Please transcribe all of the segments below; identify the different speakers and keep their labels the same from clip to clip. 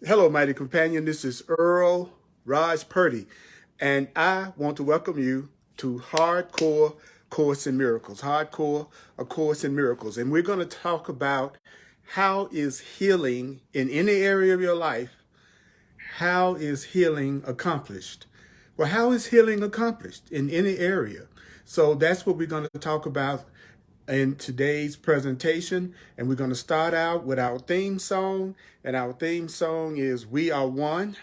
Speaker 1: Hello, mighty companion. This is Earl Purdy, and I want to welcome you to Hardcore Course in Miracles. Hardcore, A Course in Miracles. And we're going to talk about how is healing in any area of your life, how is healing accomplished? Well, how is healing accomplished in any area? So that's what we're going to talk about in today's presentation, and we're going to start out with our theme song, and our theme song is We Are One.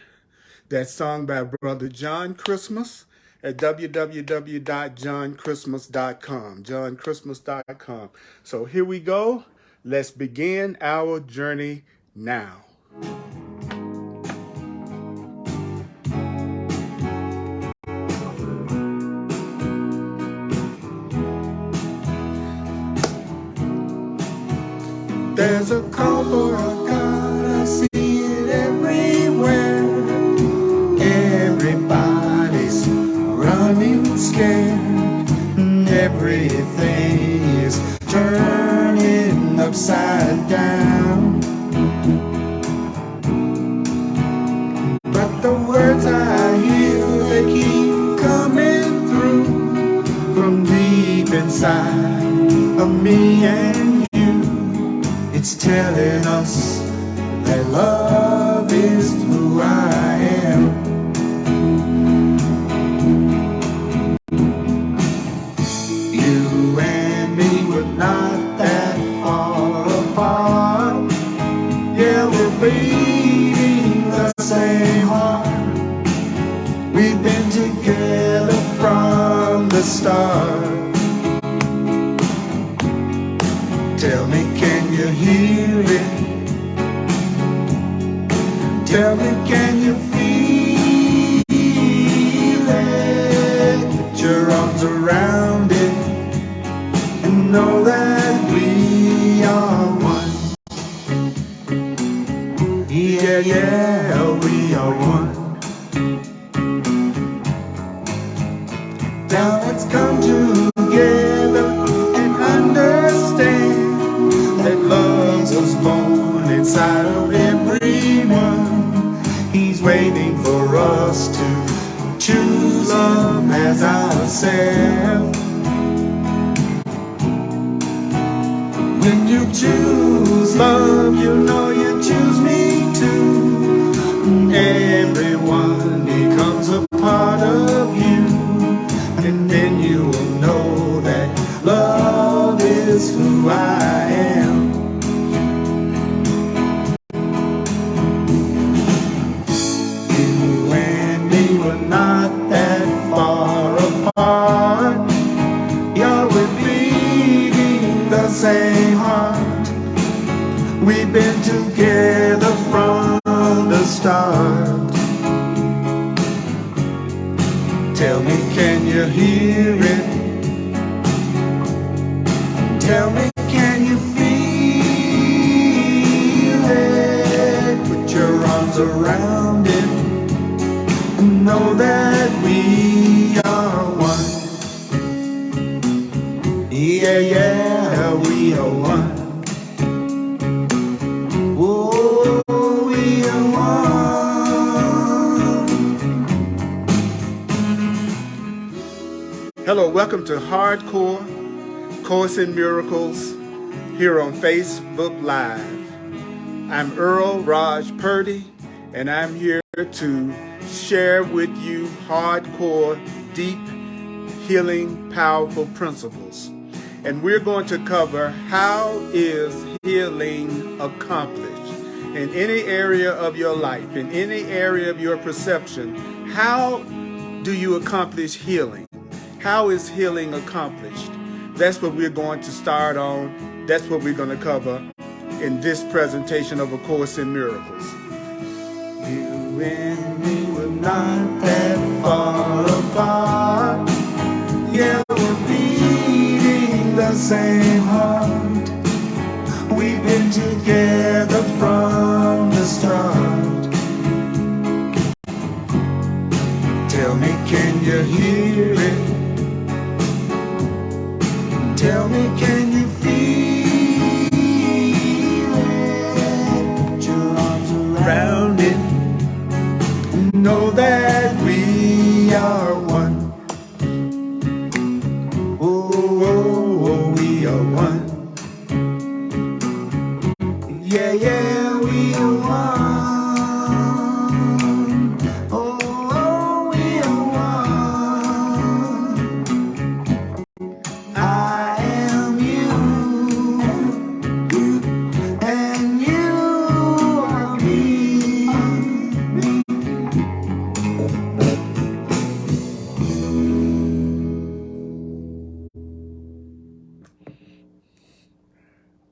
Speaker 1: That's sung by Brother John Christmas at www.johnchristmas.com, johnchristmas.com. So here we go. Let's begin our journey now. There's a call for a God, I see it everywhere. Everybody's running scared, and everything is turning upside down. But the words I hear, they keep coming through from deep inside of me and it's telling us that love is who I am. You and me were not that far apart. Yeah, we're bleeding the same heart. We've been together from the start. Tell me, can you hear it? Tell me, can you feel it? Put your arms around it and know that we are one. Yeah, yeah, we are one. Now let's come together and understand that love was born inside of everyone. He's waiting for us to choose love as ourselves. When you choose love, you know you choose me too. Everyone becomes a part of you, and then you will know that love is who I am. You and me were not that far apart. Yeah, we're bleeding the same heart. We've been together from the start. Tell me, can you hear it? Tell me, can you feel it? Put your arms around it and know that we are one. Yeah, yeah, we are one. Oh, we are one. Hello, welcome to Hardcore Course in Miracles here on Facebook Live. I'm Earl Purdy, and I'm here to share with you hardcore, deep, healing, powerful principles. And we're going to cover how is healing accomplished in any area of your life, in any area of your perception. How do you accomplish healing? How is healing accomplished? That's what we're going to start on. That's what we're going to cover in this presentation of A Course in Miracles. You and me were not that far apart. Yeah, we're beating the same heart. We've been together from the start. Tell me, can you hear it? Tell me, can you feel it? Put your arms around around it. Know that we are one. Oh, oh, oh, we are one. Yeah, yeah, we are one. Oh, oh, we are one. I am you, and you are me.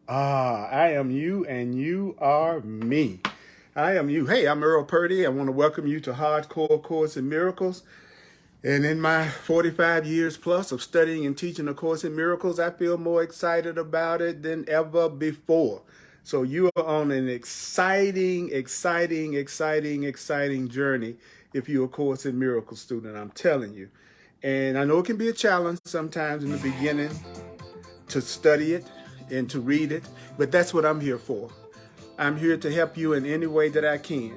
Speaker 1: I am you and you are me. I am you. Hey, I'm Earl Purdy. I want to welcome you to Hardcore Course in Miracles. And in my 45 years plus of studying and teaching A Course in Miracles, I feel more excited about it than ever before. So you are on an exciting journey if you're a Course in Miracles student, I'm telling you. And I know it can be a challenge sometimes in the beginning to study it and to read it, but that's what I'm here for. I'm here to help you in any way that I can.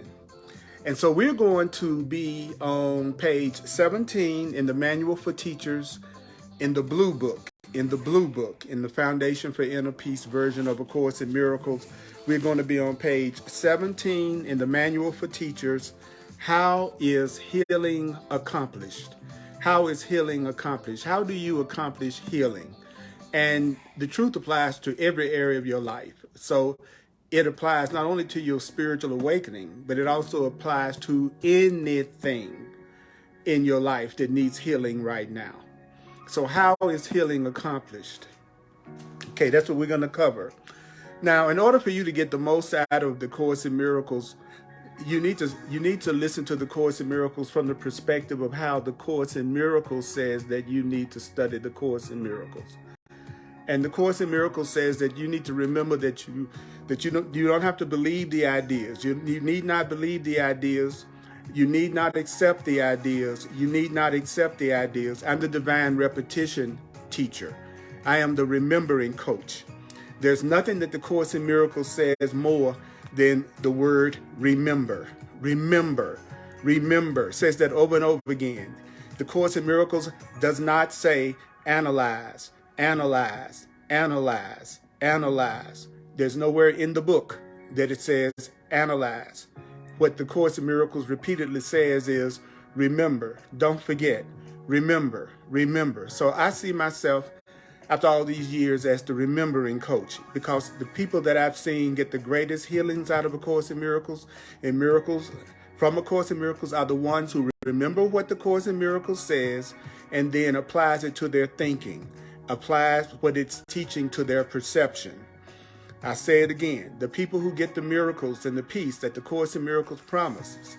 Speaker 1: And so we're going to be on page 17 in the Manual for Teachers in the Blue Book, in the Foundation for Inner Peace version of A Course in Miracles. We're going to be on page 17 in the Manual for Teachers. How is healing accomplished? How is healing accomplished? How do you accomplish healing? And the truth applies to every area of your life. So it applies not only to your spiritual awakening, but it also applies to anything in your life that needs healing right now. So how is healing accomplished? Okay, that's what we're going to cover. Now, in order for you to get the most out of the Course in Miracles, you need to listen to the Course in Miracles from the perspective of how the Course in Miracles says that you need to study the Course in Miracles. And the Course in Miracles says that you need to remember that you don't have to believe the ideas. You need not believe the ideas. You need not accept the ideas. You need not accept the ideas. I'm the divine repetition teacher. I am the remembering coach. There's nothing that the Course in Miracles says more than the word remember. Remember. Remember. It says that over and over again. The Course in Miracles does not say analyze. Analyze, analyze, analyze. There's nowhere in the book that it says analyze. What the Course in Miracles repeatedly says is remember, don't forget, remember, remember. So I see myself after all these years as the remembering coach, because the people that I've seen get the greatest healings out of A Course in Miracles and miracles from A Course in Miracles are the ones who remember what the Course in Miracles says and then applies it to their thinking. Applies what it's teaching to their perception. I say it again, the people who get the miracles and the peace that the Course in Miracles promises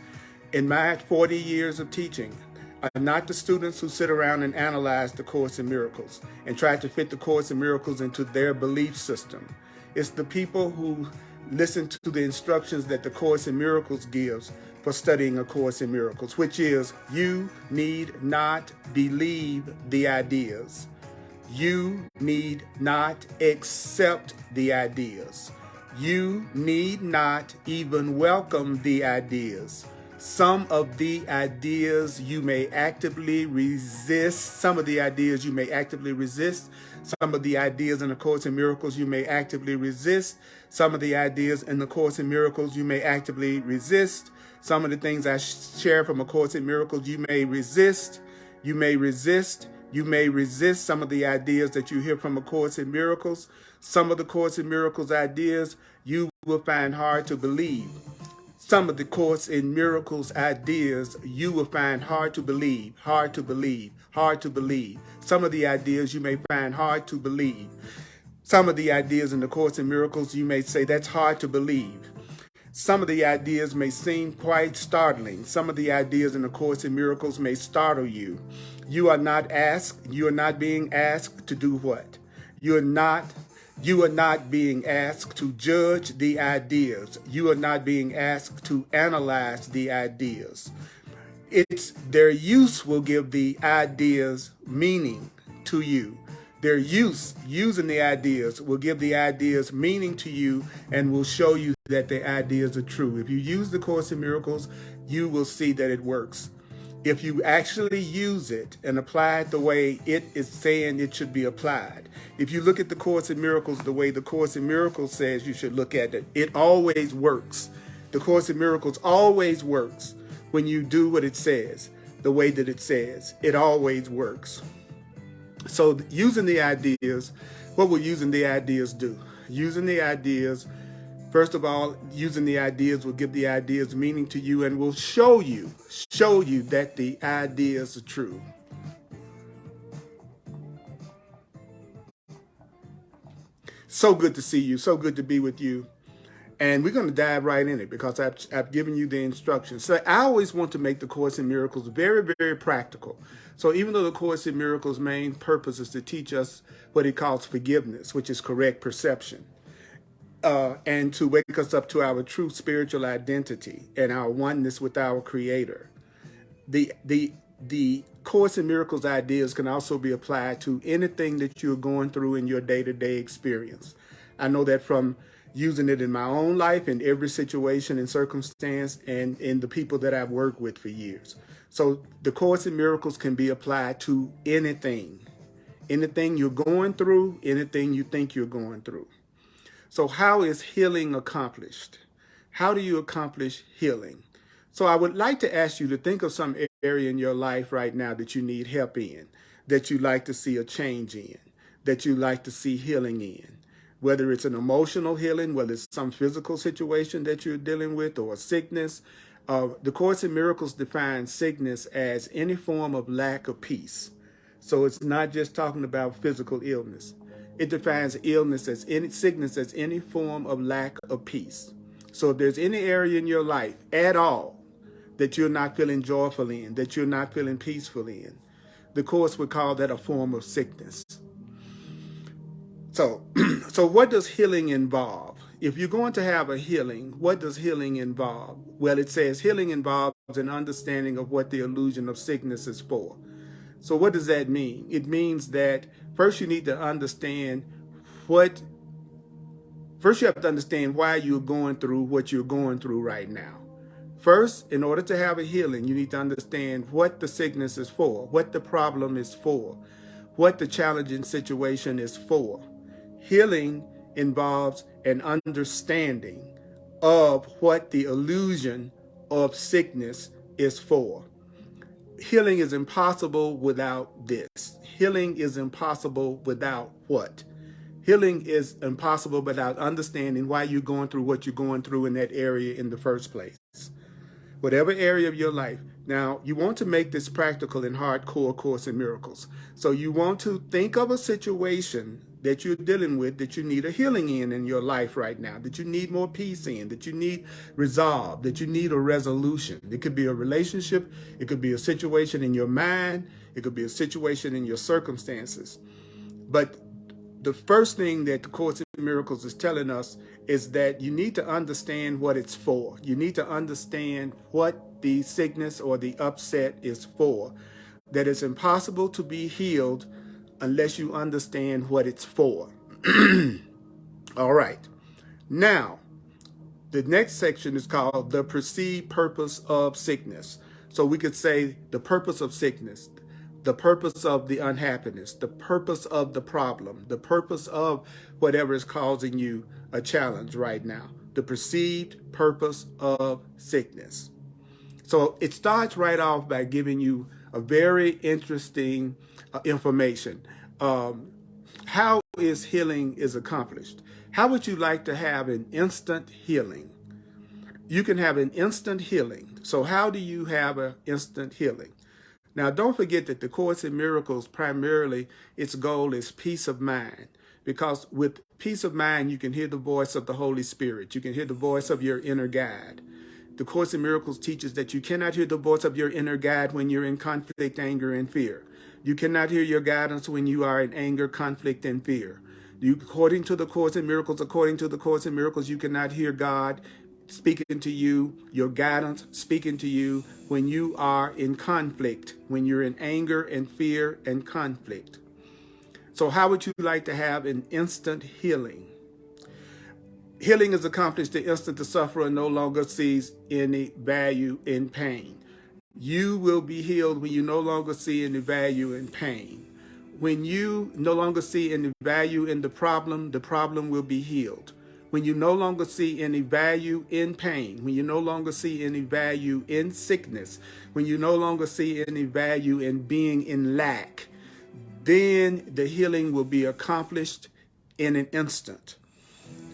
Speaker 1: in my 40 years of teaching are not the students who sit around and analyze the Course in Miracles and try to fit the Course in Miracles into their belief system. It's the people who listen to the instructions that the Course in Miracles gives for studying A Course in Miracles, which is you need not believe the ideas. You need not accept the ideas. You need not even welcome the ideas. Some of the ideas you may actively resist. Some of the ideas you may actively resist. Some of the ideas in A Course in Miracles you may actively resist. Some of the ideas in The Course in Miracles you may actively resist. Some of the things I share from A Course in Miracles you may resist. You may resist. You may resist some of the ideas that you hear from A Course in Miracles. Some of the Course in Miracles ideas you will find hard to believe. Some of the Course in Miracles ideas you will find hard to believe, hard to believe, hard to believe. Some of the ideas you may find hard to believe. Some of the ideas in the Course in Miracles you may say that's hard to believe. Some of the ideas may seem quite startling. Some of the ideas in the Course in Miracles may startle you. You are not being asked to do what? You are not being asked to judge the ideas. You are not being asked to analyze the ideas. Their use will give the ideas meaning to you. Their using the ideas, will give the ideas meaning to you and will show you that the ideas are true. If you use the Course in Miracles, you will see that it works. If you actually use it and apply it the way it is saying it should be applied. If you look at the Course in Miracles the way the Course in Miracles says you should look at it, it always works. The Course in Miracles always works when you do what it says, the way that it says. It always works. So using the ideas, what will using the ideas do? Using the ideas, first of all, using the ideas will give the ideas meaning to you and will show you that the ideas are true. So good to see you. So good to be with you. And we're going to dive right in it because I've given you the instructions. So I always want to make the Course in Miracles very, very practical. So even though the Course in Miracles' main purpose is to teach us what it calls forgiveness, which is correct perception, and to wake us up to our true spiritual identity and our oneness with our Creator, the Course in Miracles ideas can also be applied to anything that you're going through in your day-to-day experience. I know that from using it in my own life, in every situation and circumstance, and in the people that I've worked with for years. So the Course in Miracles can be applied to anything you're going through, anything you think you're going through. So how is healing accomplished? How do you accomplish healing? So I would like to ask you to think of some area in your life right now that you need help in, that you'd like to see a change in, that you'd like to see healing in. Whether it's an emotional healing, whether it's some physical situation that you're dealing with or a sickness. The Course in Miracles defines sickness as any form of lack of peace. So it's not just talking about physical illness. It defines illness as sickness as any form of lack of peace. So if there's any area in your life at all that you're not feeling joyful in, that you're not feeling peaceful in, the Course would call that a form of sickness. So what does healing involve? If you're going to have a healing, what does healing involve? Well, it says healing involves an understanding of what the illusion of sickness is for. So what does that mean? It means that first you need to understand first you have to understand why you're going through what you're going through right now. First, in order to have a healing, you need to understand what the sickness is for, what the problem is for, what the challenging situation is for. Healing involves an understanding of what the illusion of sickness is for. Healing is impossible without this. Healing is impossible without what? Healing is impossible without understanding why you're going through what you're going through in that area in the first place. Whatever area of your life. Now, you want to make this practical in hardcore Course in Miracles. So you want to think of a situation that you're dealing with that you need a healing in your life right now, that you need more peace in, that you need resolve, that you need a resolution. It could be a relationship. It could be a situation in your mind. It could be a situation in your circumstances. But the first thing that the Course in Miracles is telling us is that you need to understand what it's for. You need to understand what the sickness or the upset is for. That it's impossible to be healed unless you understand what it's for. All right. Now, the next section is called the perceived purpose of sickness. So we could say the purpose of sickness, the purpose of the unhappiness, the purpose of the problem, the purpose of whatever is causing you a challenge right now, the perceived purpose of sickness. So it starts right off by giving you a very interesting information. How is healing is accomplished? How would you like to have an instant healing? You can have an instant healing. So how do you have an instant healing? Now, don't forget that the Course in Miracles, primarily, its goal is peace of mind. Because with peace of mind, you can hear the voice of the Holy Spirit. You can hear the voice of your inner guide. The Course in Miracles teaches that you cannot hear the voice of your inner guide when you're in conflict, anger, and fear. You cannot hear your guidance when you are in anger, conflict, and fear. According to the Course in Miracles, you cannot hear God speaking to you, your guidance speaking to you when you are in conflict, when you're in anger and fear and conflict. So how would you like to have an instant healing? Healing is accomplished the instant the sufferer no longer sees any value in pain. You will be healed when you no longer see any value in pain. When you no longer see any value in the problem will be healed. When you no longer see any value in pain, when you no longer see any value in sickness, when you no longer see any value in being in lack, then the healing will be accomplished in an instant.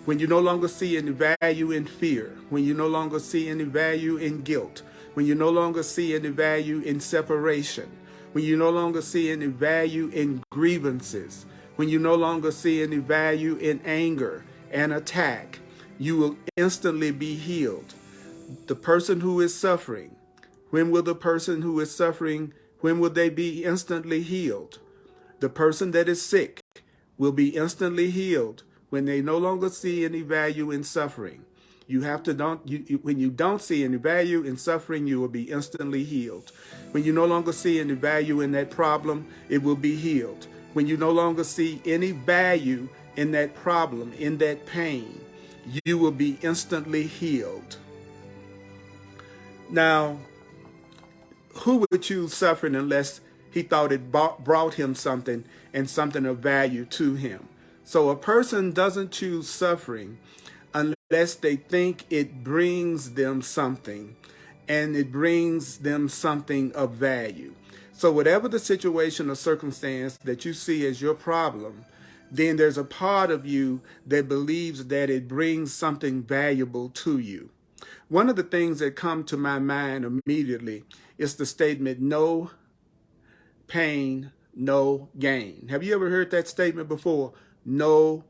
Speaker 1: When you no longer see any value in fear, when you no longer see any value in guilt, when you no longer see any value in separation, when you no longer see any value in grievances, when you no longer see any value in anger and attack, you will instantly be healed. The person who is suffering, when will the person who is suffering, when will they be instantly healed? The person that is sick will be instantly healed when they no longer see any value in suffering. You have to when you don't see any value in suffering, you will be instantly healed. When you no longer see any value in that problem, it will be healed. When you no longer see any value in that problem, in that pain, you will be instantly healed. Now, who would choose suffering unless he thought it brought him something and something of value to him? So a person doesn't choose suffering unless they think it brings them something and it brings them something of value. So whatever the situation or circumstance that you see as your problem, then there's a part of you that believes that it brings something valuable to you. One of the things that come to my mind immediately is the statement, no pain, no gain. Have you ever heard that statement before? No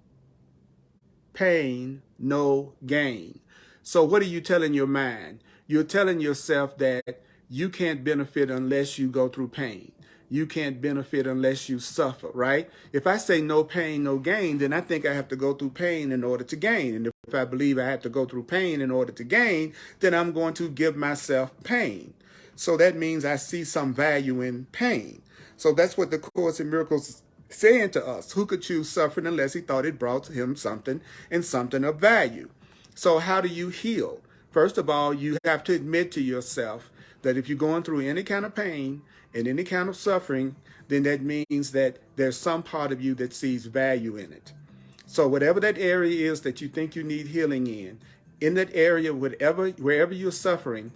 Speaker 1: pain, no gain. So what are you telling your mind? You're telling yourself that you can't benefit unless you go through pain. You can't benefit unless you suffer, right? If I say no pain, no gain, then I think I have to go through pain in order to gain. And if I believe I have to go through pain in order to gain, then I'm going to give myself pain. So that means I see some value in pain. So that's what the Course in Miracles is saying to us. Who could choose suffering unless he thought it brought him something and something of value? So how do you heal? First of all, you have to admit to yourself that if you're going through any kind of pain and any kind of suffering, then that means that there's some part of you that sees value in it. So whatever that area is that you think you need healing in that area, wherever you're suffering,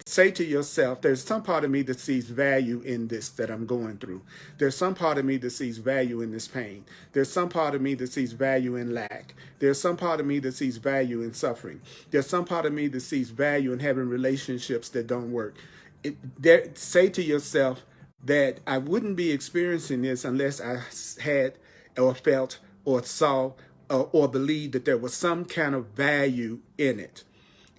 Speaker 1: say to yourself, there's some part of me that sees value in this that I'm going through. There's some part of me that sees value in this pain. There's some part of me that sees value in lack. There's some part of me that sees value in suffering. There's some part of me that sees value in having relationships that don't work. Say to yourself that I wouldn't be experiencing this unless I had or felt or saw or believed that there was some kind of value in it.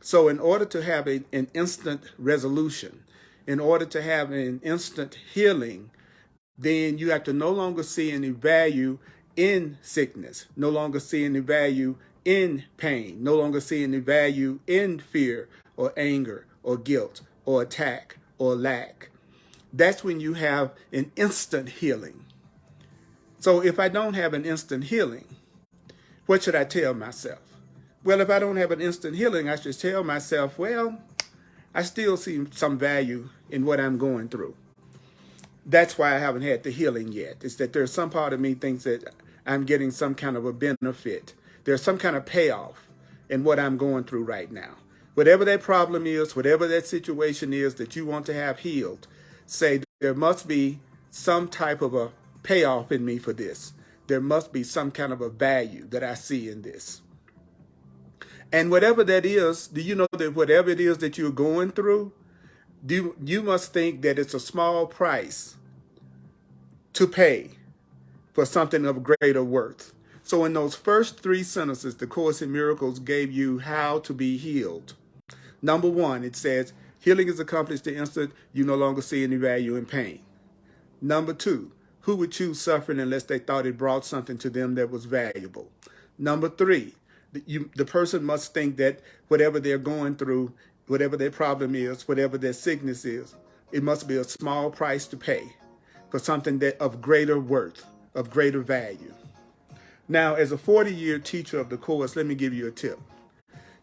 Speaker 1: So in order to have an instant resolution, in order to have an instant healing, then you have to no longer see any value in sickness, no longer see any value in pain, no longer see any value in fear or anger or guilt or attack or lack. That's when you have an instant healing. So if I don't have an instant healing, what should I tell myself? Well, if I don't have an instant healing, I should tell myself, well, I still see some value in what I'm going through. That's why I haven't had the healing yet. It's that there's some part of me thinks that I'm getting some kind of a benefit. There's some kind of payoff in what I'm going through right now. Whatever that problem is, whatever that situation is that you want to have healed, say there must be some type of a payoff in me for this. There must be some kind of a value that I see in this. And whatever that is, do you know that whatever it is that you're going through, you must think that it's a small price to pay for something of greater worth. So in those first 3 sentences, the Course in Miracles gave you how to be healed. Number 1, it says, healing is accomplished the instant you no longer see any value in pain. Number 2, who would choose suffering unless they thought it brought something to them that was valuable? Number 3, the person must think that whatever they're going through, whatever their problem is, whatever their sickness is, it must be a small price to pay for something that of greater worth, of greater value. Now, as a 40-year teacher of the Course, let me give you a tip.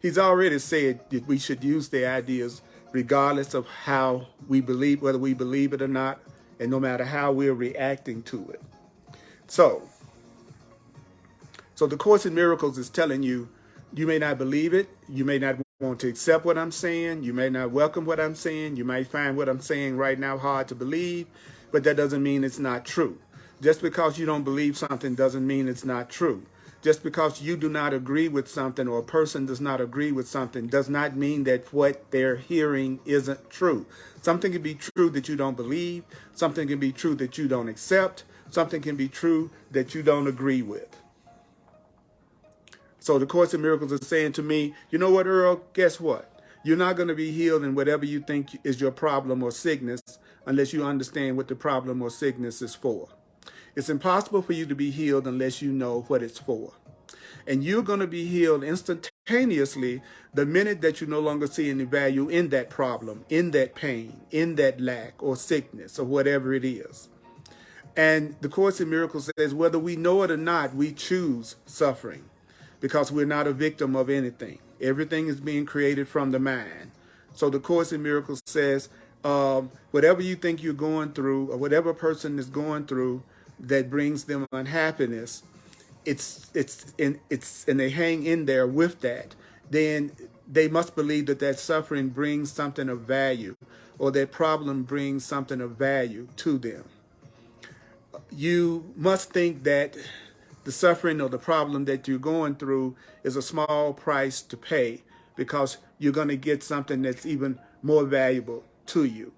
Speaker 1: He's already said that we should use the ideas regardless of how we believe, whether we believe it or not, and no matter how we're reacting to it. So the Course in Miracles is telling you, you may not believe it, you may not want to accept what I'm saying, you may not welcome what I'm saying, you might find what I'm saying right now hard to believe, but that doesn't mean it's not true. Just because you don't believe something doesn't mean it's not true. Just because you do not agree with something or a person does not agree with something does not mean that what they're hearing isn't true. Something can be true that you don't believe, something can be true that you don't accept, something can be true that you don't agree with. So the Course in Miracles is saying to me, you know what, Earl, guess what? You're not going to be healed in whatever you think is your problem or sickness unless you understand what the problem or sickness is for. It's impossible for you to be healed unless you know what it's for. And you're going to be healed instantaneously the minute that you no longer see any value in that problem, in that pain, in that lack or sickness or whatever it is. And the Course in Miracles says, whether we know it or not, we choose suffering because we're not a victim of anything. Everything is being created from the mind. So the Course in Miracles says, whatever you think you're going through or whatever a person is going through that brings them unhappiness, and they hang in there with that, then they must believe that that suffering brings something of value or that problem brings something of value to them. You must think that the suffering or the problem that you're going through is a small price to pay because you're going to get something that's even more valuable to you.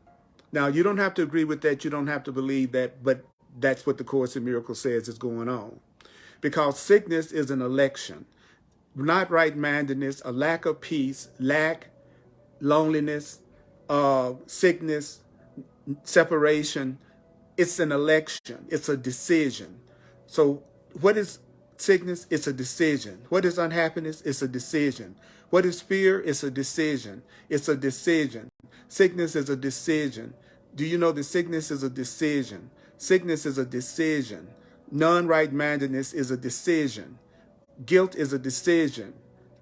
Speaker 1: Now, you don't have to agree with that. You don't have to believe that, but that's what the Course in Miracles says is going on. Because sickness is an election, not right-mindedness, a lack of peace, lack, loneliness, sickness, separation. It's an election. It's a decision. So what is sickness? It's a decision. What is unhappiness? It's a decision. What is fear? It's a decision. It's a decision. Sickness is a decision. Do you know that sickness is a decision? Sickness is a decision. Non-right-mindedness is a decision. Guilt is a decision.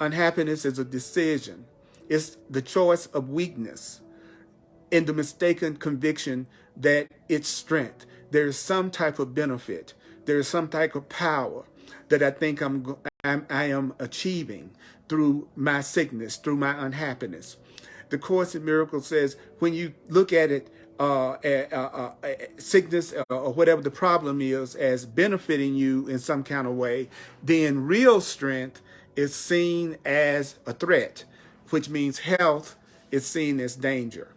Speaker 1: Unhappiness is a decision. It's the choice of weakness in the mistaken conviction that it's strength. There is some type of benefit. There is some type of power that I think I am achieving through my sickness, through my unhappiness. The Course in Miracles says when you look at it, sickness or whatever the problem is as benefiting you in some kind of way, then real strength is seen as a threat, which means health is seen as danger.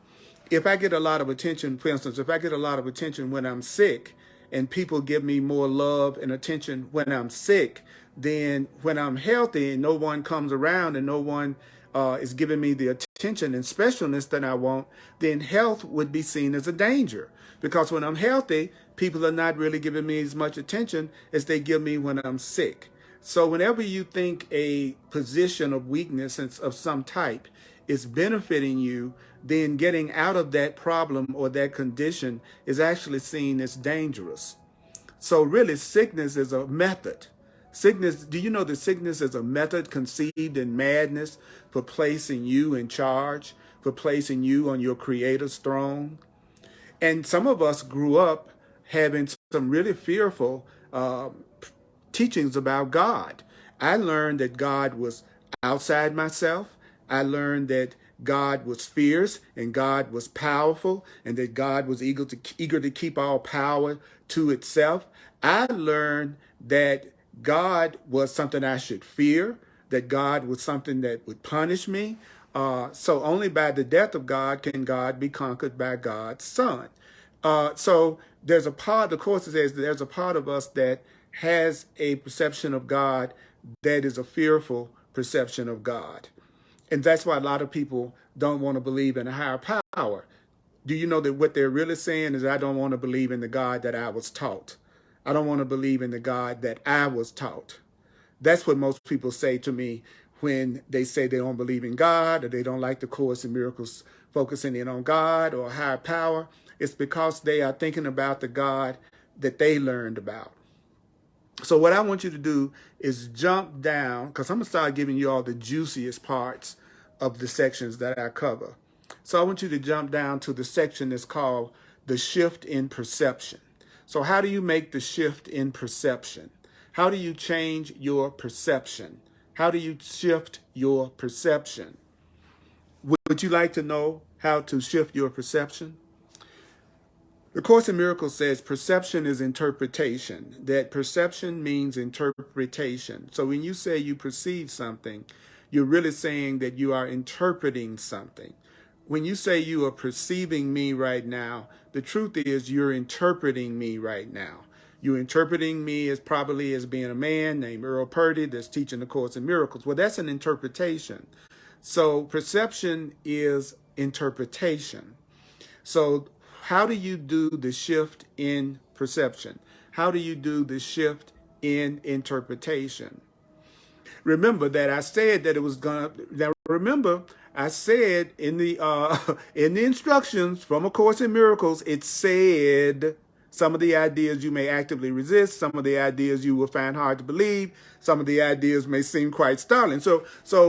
Speaker 1: If I get a lot of attention, for instance, if I get a lot of attention when I'm sick and people give me more love and attention when I'm sick, then when I'm healthy and no one comes around and no one is giving me the attention and specialness that I want, then health would be seen as a danger. Because when I'm healthy, people are not really giving me as much attention as they give me when I'm sick. So whenever you think a position of weakness of some type is benefiting you, then getting out of that problem or that condition is actually seen as dangerous. So really, sickness is a method. Sickness, do you know that sickness is a method conceived in madness for placing you in charge, for placing you on your Creator's throne? And some of us grew up having some really fearful teachings about God. I learned that God was outside myself. I learned that God was fierce and God was powerful and that God was eager to keep all power to itself. I learned that God was something I should fear, that God was something that would punish me. So only by the death of God can God be conquered by God's Son. So there's a part, the Course says there's a part of us that has a perception of God that is a fearful perception of God. And that's why a lot of people don't want to believe in a higher power. Do you know that what they're really saying is, I don't want to believe in the God that I was taught. I don't want to believe in the God that I was taught. That's what most people say to me when they say they don't believe in God or they don't like the Course in Miracles focusing in on God or a higher power. It's because they are thinking about the God that they learned about. So what I want you to do is jump down, because I'm going to start giving you all the juiciest parts of the sections that I cover. So I want you to jump down to the section that's called the shift in perception. So how do you make the shift in perception? How do you change your perception? How do you shift your perception? Would you like to know how to shift your perception? The Course in Miracles says perception is interpretation, that perception means interpretation. So when you say you perceive something, you're really saying that you are interpreting something. When you say you are perceiving me right now, the truth is you're interpreting me right now. You're interpreting me as probably as being a man named Earl Purdy that's teaching the Course in Miracles. Well, that's an interpretation. So perception is interpretation. So how do you do the shift in perception? How do you do the shift in interpretation? Remember that I said that it was gonna. Now remember, I said in the instructions from A Course in Miracles, it said some of the ideas you may actively resist, some of the ideas you will find hard to believe, some of the ideas may seem quite startling. So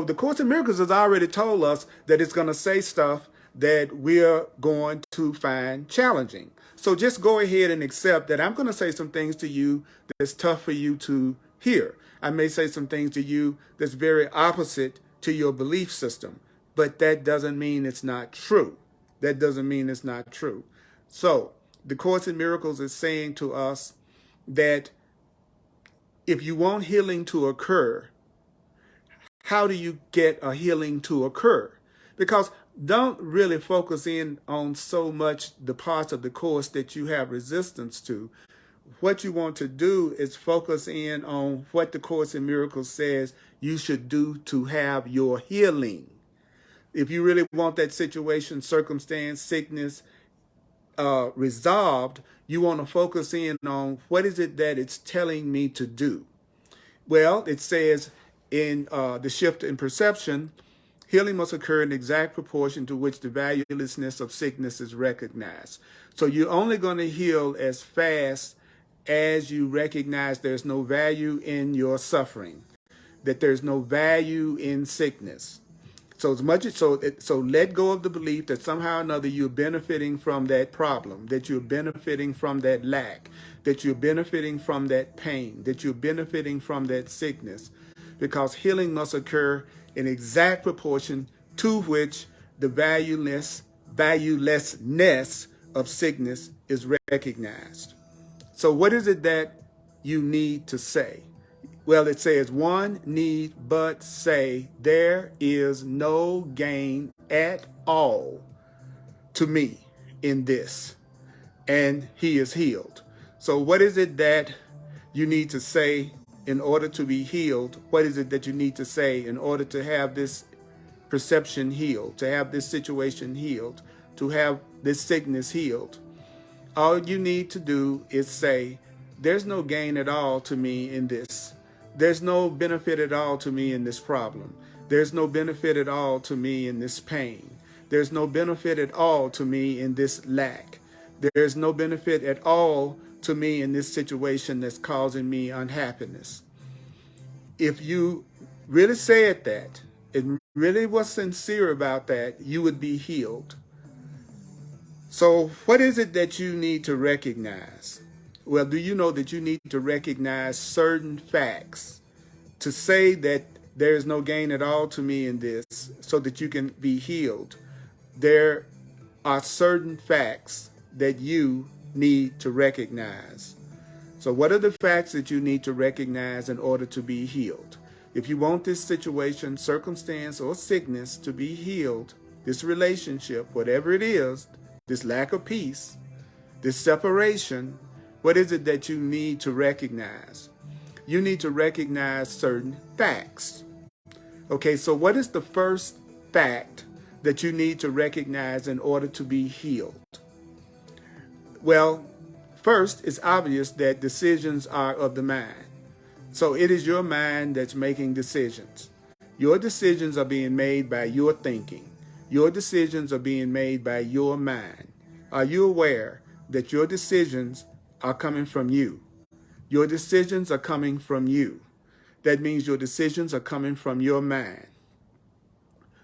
Speaker 1: the Course in Miracles has already told us that it's going to say stuff that we're going to find challenging. So just go ahead and accept that I'm going to say some things to you that's tough for you to hear. I may say some things to you that's very opposite to your belief system, but that doesn't mean it's not true. That doesn't mean it's not true. So the Course in Miracles is saying to us that if you want healing to occur, how do you get a healing to occur? Because don't really focus in on so much the parts of the Course that you have resistance to. What you want to do is focus in on what the Course in Miracles says you should do to have your healing. If you really want that situation, circumstance, sickness resolved, you want to focus in on what is it that it's telling me to do. Well, it says in the shift in perception, healing must occur in exact proportion to which the valuelessness of sickness is recognized. So you're only going to heal as fast as you recognize there's no value in your suffering, that there's no value in sickness. So let go of the belief that somehow or another you're benefiting from that problem, that you're benefiting from that lack, that you're benefiting from that pain, that you're benefiting from that sickness, because healing must occur in exact proportion to which the valuelessness of sickness is recognized. So what is it that you need to say? Well, it says one need but say, there is no gain at all to me in this, and he is healed. So what is it that you need to say in order to be healed? What is it that you need to say in order to have this perception healed, to have this situation healed, to have this sickness healed? All you need to do is say, there's no gain at all to me in this. There's no benefit at all to me in this problem. There's no benefit at all to me in this pain. There's no benefit at all to me in this lack. There's no benefit at all to me in this situation that's causing me unhappiness. If you really said that, and really was sincere about that, you would be healed. So what is it that you need to recognize? Well, do you know that you need to recognize certain facts to say that there is no gain at all to me in this so that you can be healed? There are certain facts that you need to recognize. So what are the facts that you need to recognize in order to be healed? If you want this situation, circumstance, or sickness to be healed, this relationship, whatever it is, this lack of peace, this separation, what is it that you need to recognize? You need to recognize certain facts. Okay, so what is the first fact that you need to recognize in order to be healed? Well, first, it's obvious that decisions are of the mind. So it is your mind that's making decisions. Your decisions are being made by your thinking. Your decisions are being made by your mind. Are you aware that your decisions are coming from you? Your decisions are coming from you. That means your decisions are coming from your mind.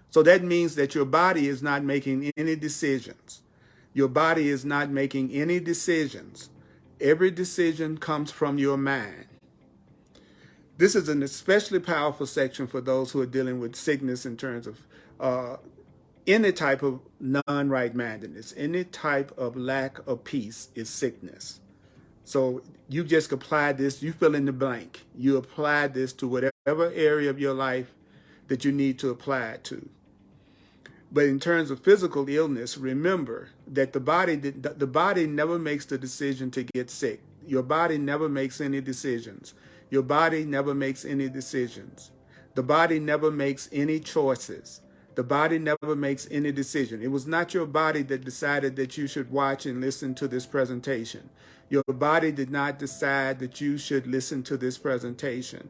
Speaker 1: So that means that your body is not making any decisions. Your body is not making any decisions. Every decision comes from your mind. This is an especially powerful section for those who are dealing with sickness in terms of any type of non-right-mindedness. Any type of lack of peace is sickness. So you just apply this, you fill in the blank. You apply this to whatever area of your life that you need to apply it to. But in terms of physical illness, remember that the body never makes the decision to get sick. Your body never makes any decisions. Your body never makes any decisions. The body never makes any choices. The body never makes any decision. It was not your body that decided that you should watch and listen to this presentation. Your body did not decide that you should listen to this presentation.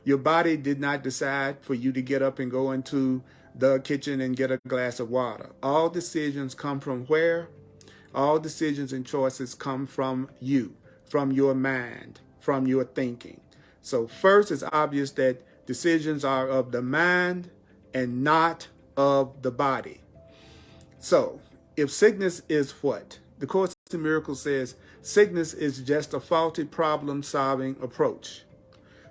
Speaker 1: Your body did not decide for you to get up and go into the kitchen and get a glass of water. All decisions come from where? All decisions and choices come from you, from your mind, from your thinking. So first, it's obvious that decisions are of the mind and not of the body. So if sickness is what? The Course in Miracles says sickness is just a faulty problem-solving approach.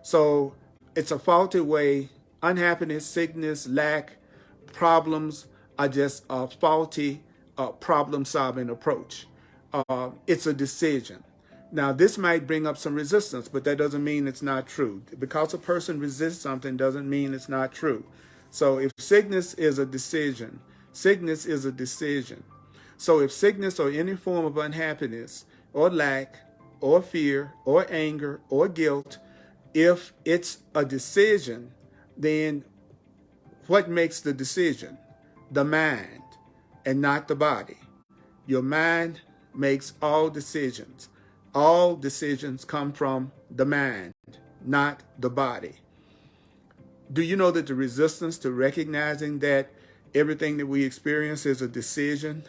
Speaker 1: So it's a faulty way. Unhappiness, sickness, lack, problems are just a faulty problem-solving approach. It's a decision. Now, this might bring up some resistance, but that doesn't mean it's not true. Because a person resists something doesn't mean it's not true. So if sickness is a decision, sickness is a decision. So if sickness or any form of unhappiness or lack or fear or anger or guilt, if it's a decision, then what makes the decision? The mind and not the body. Your mind makes all decisions. All decisions come from the mind, not the body. Do you know that the resistance to recognizing that everything that we experience is a decision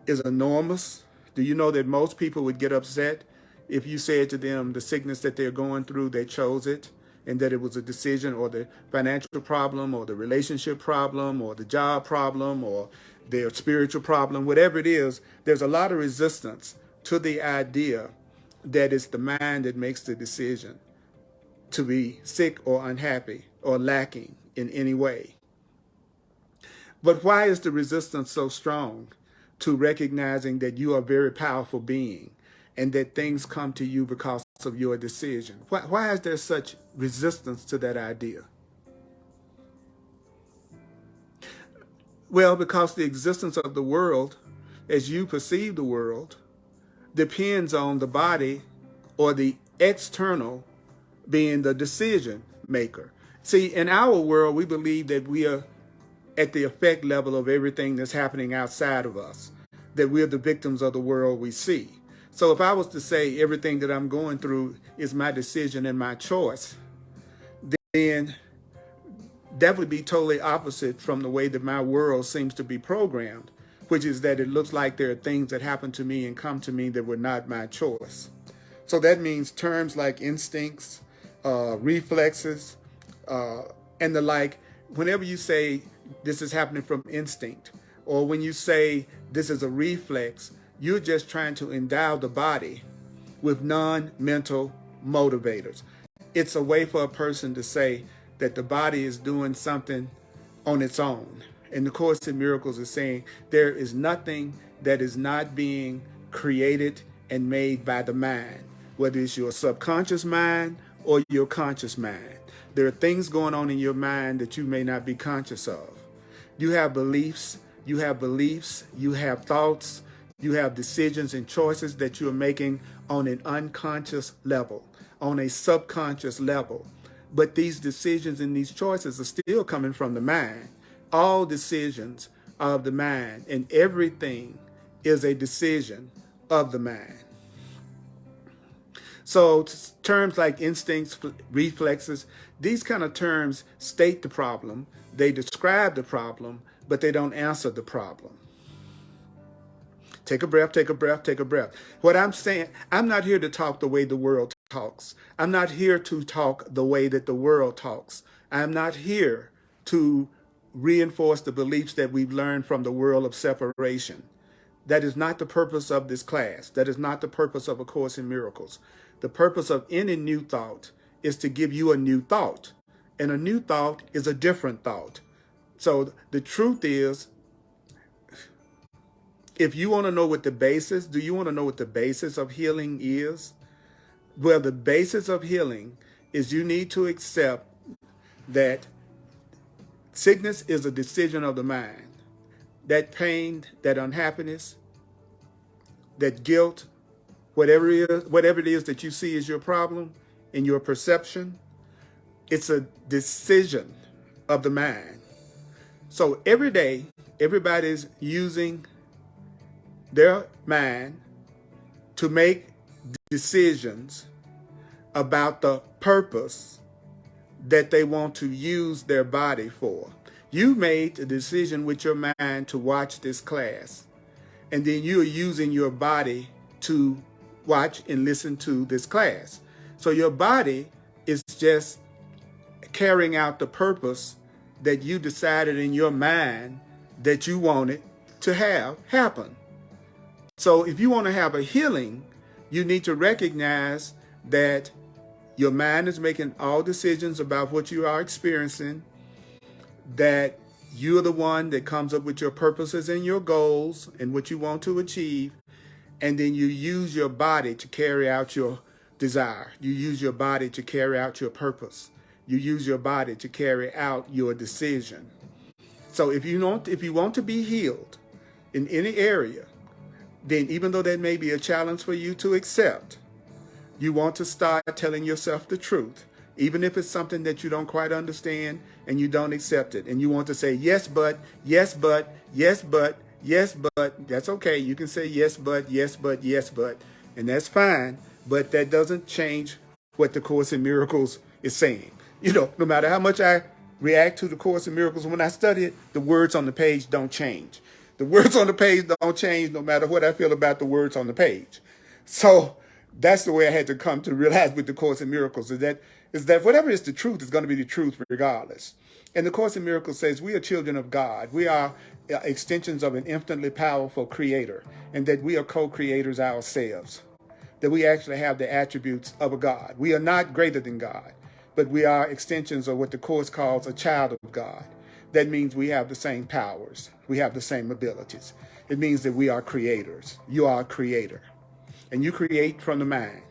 Speaker 1: is enormous? Do you know that most people would get upset if you said to them the sickness that they're going through, they chose it, and that it was a decision, or the financial problem, or the relationship problem, or the job problem, or their spiritual problem, whatever it is, there's a lot of resistance to the idea that it's the mind that makes the decision to be sick or unhappy or lacking in any way. But why is the resistance so strong to recognizing that you are a very powerful being and that things come to you because of your decision? Why is there such resistance to that idea? Well, because the existence of the world, as you perceive the world, depends on the body or the external being the decision maker. See, in our world, we believe that we are at the effect level of everything that's happening outside of us, that we're the victims of the world we see. So if I was to say everything that I'm going through is my decision and my choice, then that would be totally opposite from the way that my world seems to be programmed, which is that it looks like there are things that happen to me and come to me that were not my choice. So that means terms like instincts, reflexes, and the like. Whenever you say this is happening from instinct, or when you say this is a reflex, you're just trying to endow the body with non-mental motivators. It's a way for a person to say that the body is doing something on its own. And the Course in Miracles is saying there is nothing that is not being created and made by the mind, whether it's your subconscious mind or your conscious mind. There are things going on in your mind that you may not be conscious of. You have beliefs, you have thoughts, you have decisions and choices that you're making on an unconscious level, on a subconscious level. But these decisions and these choices are still coming from the mind. All decisions are of the mind, and everything is a decision of the mind. So terms like instincts, reflexes, these kind of terms state the problem, they describe the problem, but they don't answer the problem. Take a breath, take a breath, take a breath. What I'm saying, I'm not here to talk the way the world talks. I'm not here to talk the way that the world talks. I'm not here to reinforce the beliefs that we've learned from the world of separation. That is not the purpose of this class. That is not the purpose of A Course in Miracles. The purpose of any new thought is to give you a new thought. And a new thought is a different thought. So the truth is, if you want to know what the basis, do you want to know what the basis of healing is? Well, the basis of healing is you need to accept that sickness is a decision of the mind. That pain, that unhappiness, that guilt, whatever it is that you see as your problem in your perception, it's a decision of the mind. So every day, everybody's using their mind to make decisions about the purpose that they want to use their body for. You made a decision with your mind to watch this class, and then you're using your body to watch and listen to this class. So your body is just carrying out the purpose that you decided in your mind that you wanted to have happen. So if you want to have a healing, you need to recognize that your mind is making all decisions about what you are experiencing, that you're the one that comes up with your purposes and your goals and what you want to achieve, and then you use your body to carry out your desire. You use your body to carry out your purpose. You use your body to carry out your decision. So if you want to be healed in any area, then even though that may be a challenge for you to accept, you want to start telling yourself the truth, even if it's something that you don't quite understand and you don't accept it. And you want to say, yes, but, yes, but, yes, but, yes, but. That's okay. You can say yes, but, yes, but, yes, but. And that's fine. But that doesn't change what the Course in Miracles is saying. You know, no matter how much I react to the Course in Miracles when I study it, the words on the page don't change. The words on the page don't change no matter what I feel about the words on the page. So that's the way I had to come to realize with the Course in Miracles is that whatever is the truth is going to be the truth regardless. And the Course in Miracles says we are children of God. We are extensions of an infinitely powerful creator, and that we are co-creators ourselves, that we actually have the attributes of a God. We are not greater than God, but we are extensions of what the Course calls a child of God. That means we have the same powers. We have the same abilities. It means that we are creators. You are a creator. And you create from the mind.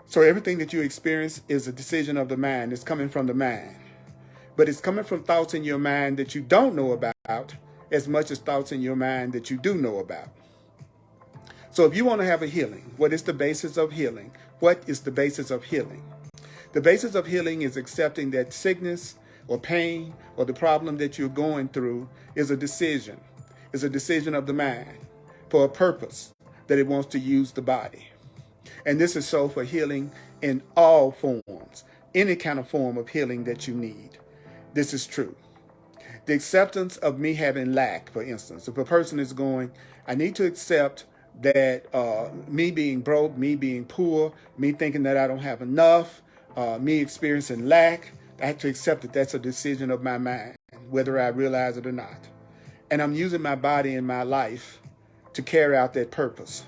Speaker 1: So everything that you experience is a decision of the mind. It's coming from the mind. But it's coming from thoughts in your mind that you don't know about as much as thoughts in your mind that you do know about. So if you want to have a healing, what is the basis of healing? What is the basis of healing? The basis of healing is accepting that sickness or pain or the problem that you're going through is a decision. It's a decision of the mind for a purpose that it wants to use the body. And this is so for healing in all forms, any kind of form of healing that you need. This is true. The acceptance of me having lack, for instance, if a person is going, I need to accept that me being broke, me being poor, me thinking that I don't have enough, me experiencing lack, I have to accept that that's a decision of my mind, whether I realize it or not. And I'm using my body and my life to carry out that purpose.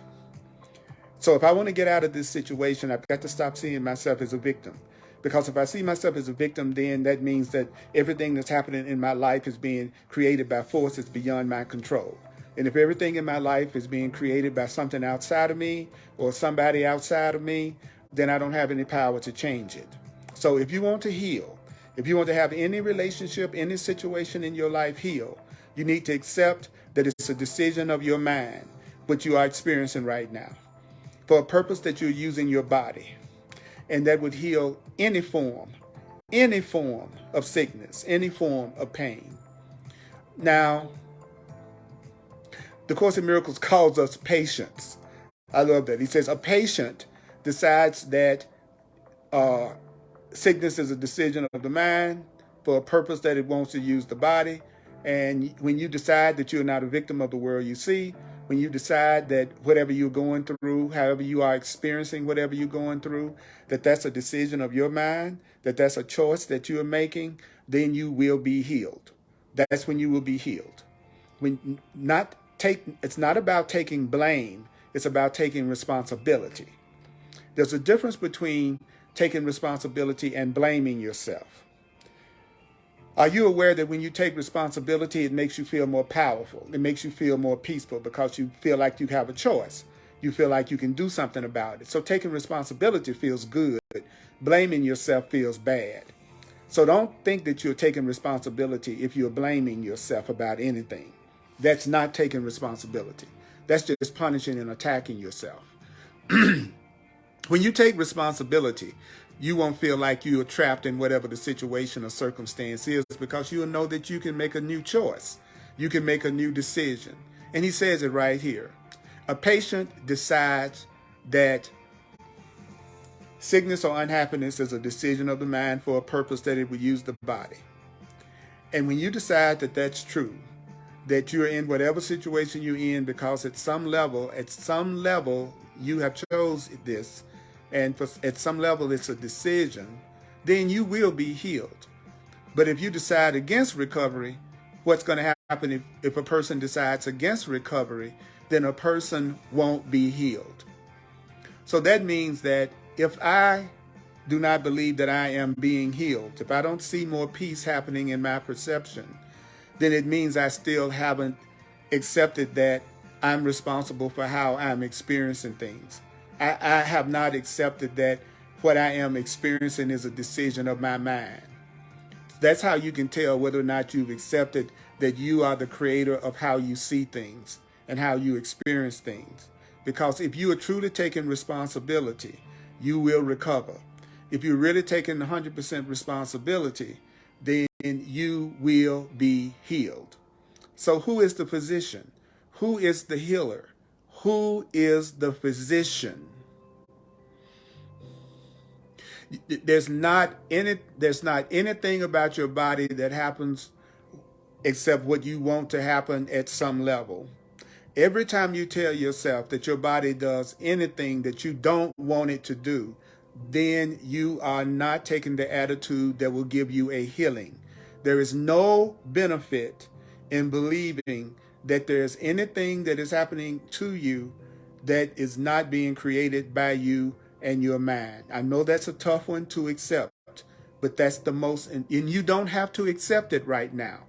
Speaker 1: So if I want to get out of this situation, I've got to stop seeing myself as a victim. Because if I see myself as a victim, then that means that everything that's happening in my life is being created by forces beyond my control. And if everything in my life is being created by something outside of me or somebody outside of me, then I don't have any power to change it. So if you want to heal, if you want to have any relationship, any situation in your life heal, you need to accept that it's a decision of your mind, what you are experiencing right now, for a purpose that you're using your body. And that would heal any form of sickness, any form of pain. Now, the Course in Miracles calls us patients. I love that. He says a patient decides that sickness is a decision of the mind for a purpose that it wants to use the body. And when you decide that you're not a victim of the world you see, when you decide that whatever you're going through, however you are experiencing whatever you're going through, that that's a decision of your mind, that that's a choice that you are making, then you will be healed. That's when you will be healed. It's not about taking blame, it's about taking responsibility. There's a difference between taking responsibility and blaming yourself. Are you aware that when you take responsibility, it makes you feel more powerful? It makes you feel more peaceful because you feel like you have a choice. You feel like you can do something about it. So taking responsibility feels good. Blaming yourself feels bad. So don't think that you're taking responsibility if you're blaming yourself about anything. That's not taking responsibility. That's just punishing and attacking yourself. When you take responsibility, you won't feel like you are trapped in whatever the situation or circumstance is, because you'll know that you can make a new choice. You can make a new decision. And he says it right here. A patient decides that sickness or unhappiness is a decision of the mind for a purpose that it would use the body. And when you decide that that's true, that you're in whatever situation you're in because at some level you have chose this, and at some level it's a decision, then you will be healed. But if you decide against recovery, what's going to happen if a person decides against recovery, then a person won't be healed. So that means that if I do not believe that I am being healed, if I don't see more peace happening in my perception, then it means I still haven't accepted that I'm responsible for how I'm experiencing things. I have not accepted that what I am experiencing is a decision of my mind. That's how you can tell whether or not you've accepted that you are the creator of how you see things and how you experience things. Because if you are truly taking responsibility, you will recover. If you're really taking 100% responsibility, then you will be healed. So who is the physician? Who is the healer? Who is the physician? There's not anything about your body that happens except what you want to happen at some level. Every time you tell yourself that your body does anything that you don't want it to do, then you are not taking the attitude that will give you a healing. There is no benefit in believing that there's anything that is happening to you that is not being created by you and your mind. I know that's a tough one to accept, but that's the most, and you don't have to accept it right now.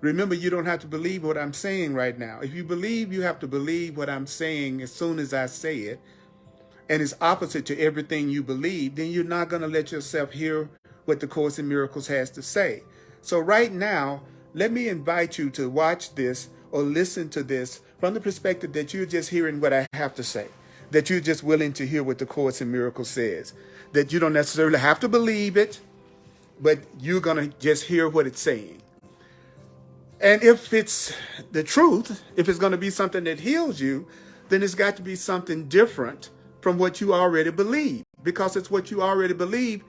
Speaker 1: Remember, you don't have to believe what I'm saying right now. If you believe you have to believe what I'm saying as soon as I say it, and it's opposite to everything you believe, then you're not going to let yourself hear what the Course in Miracles has to say. So right now, let me invite you to watch this or listen to this from the perspective that you're just hearing what I have to say, that you're just willing to hear what the Course in Miracles says, that you don't necessarily have to believe it, but you're going to just hear what it's saying. And if it's the truth, if it's going to be something that heals you, then it's got to be something different from what you already believe, because it's what you already believe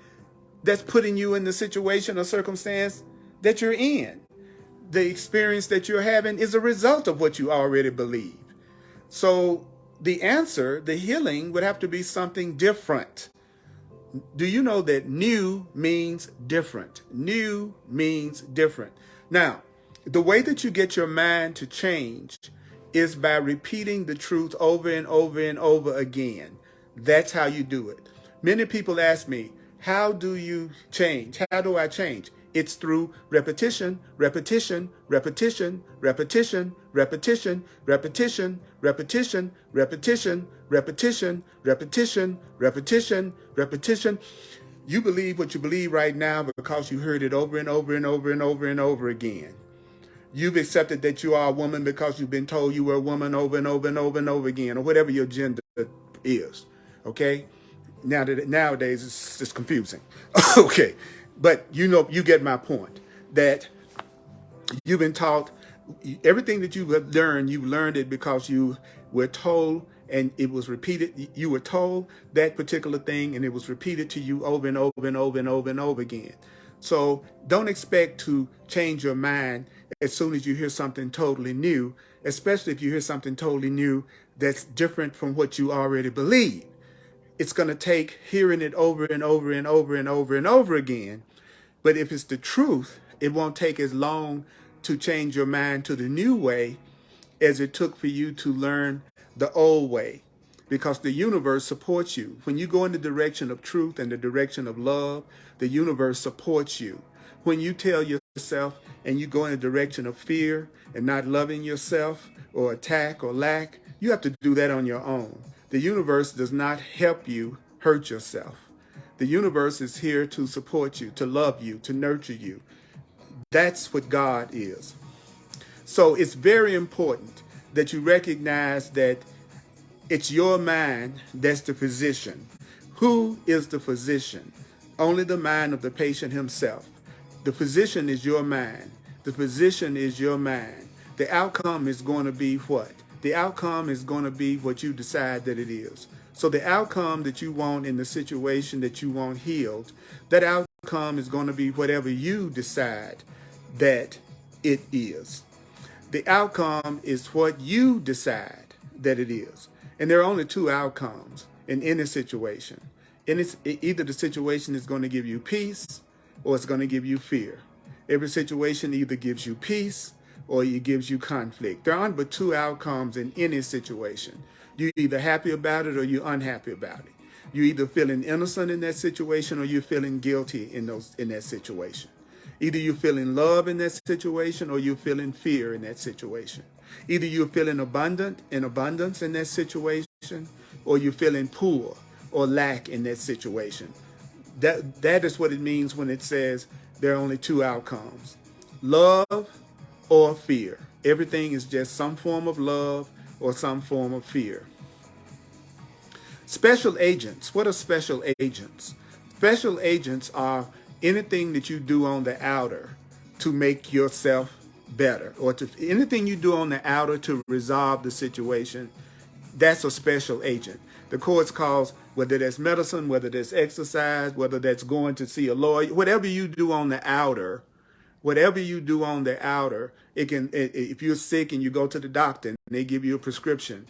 Speaker 1: that's putting you in the situation or circumstance that you're in. The experience that you're having is a result of what you already believe. So the answer, the healing, would have to be something different. Do you know that new means different? New means different. Now, the way that you get your mind to change is by repeating the truth over and over and over again. That's how you do it. Many people ask me, how do you change? How do I change? It's through repetition, repetition, repetition, repetition, repetition, repetition, repetition, repetition, repetition, repetition, repetition, repetition. You believe what you believe right now because you heard it over and over and over and over and over again. You've accepted that you are a woman because you've been told you were a woman over and over and over and over again, or whatever your gender is. Okay? Nowadays, it's just confusing. Okay. But you get my point, that you've been taught everything that you have learned, you learned it because you were told and it was repeated. You were told that particular thing and it was repeated to you over and over and over and over and over again. So don't expect to change your mind as soon as you hear something totally new, especially if you hear something totally new that's different from what you already believe. It's going to take hearing it over and over and over and over and over again. But if it's the truth, it won't take as long to change your mind to the new way as it took for you to learn the old way, because the universe supports you. When you go in the direction of truth and the direction of love, the universe supports you. When you tell yourself and you go in the direction of fear and not loving yourself or attack or lack, you have to do that on your own. The universe does not help you hurt yourself. The universe is here to support you, to love you, to nurture you. That's what God is. So it's very important that you recognize that it's your mind that's the physician. Who is the physician? Only the mind of the patient himself. The physician is your mind. The physician is your mind. The outcome is going to be what? The outcome is going to be what you decide that it is. So the outcome that you want in the situation that you want healed, that outcome is going to be whatever you decide that it is. The outcome is what you decide that it is. And there are only two outcomes in any situation. And it's either the situation is going to give you peace or it's going to give you fear. Every situation either gives you peace or it gives you conflict. There aren't but two outcomes in any situation. You're either happy about it or you're unhappy about it. You're either feeling innocent in that situation or you're feeling guilty in that situation. Either you're feeling love in that situation or you're feeling fear in that situation. Either you're feeling abundance in that situation or you're feeling poor or lack in that situation. That is what it means when it says there are only two outcomes: love or fear. Everything is just some form of love or some form of fear. Special agents. What are special agents? Special agents are anything that you do on the outer to make yourself better, or to anything you do on the outer to resolve the situation. That's a special agent. The courts calls, whether that's medicine, whether that's exercise, whether that's going to see a lawyer, whatever you do on the outer, it can, if you're sick and you go to the doctor and they give you a prescription,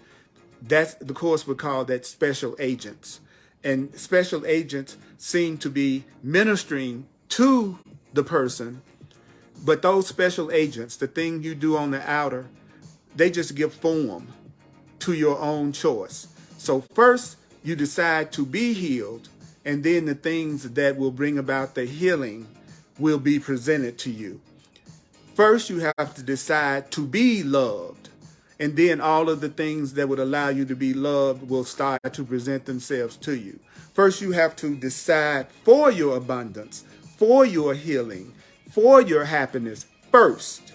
Speaker 1: that's the courts would call that special agents. And special agents seem to be ministering to the person, but those special agents, the thing you do on the outer, they just give form to your own choice. So first you decide to be healed, and then the things that will bring about the healing will be presented to you. First you have to decide to be loved, and then all of the things that would allow you to be loved will start to present themselves to you. First you have to decide for your abundance, for your healing, for your happiness first.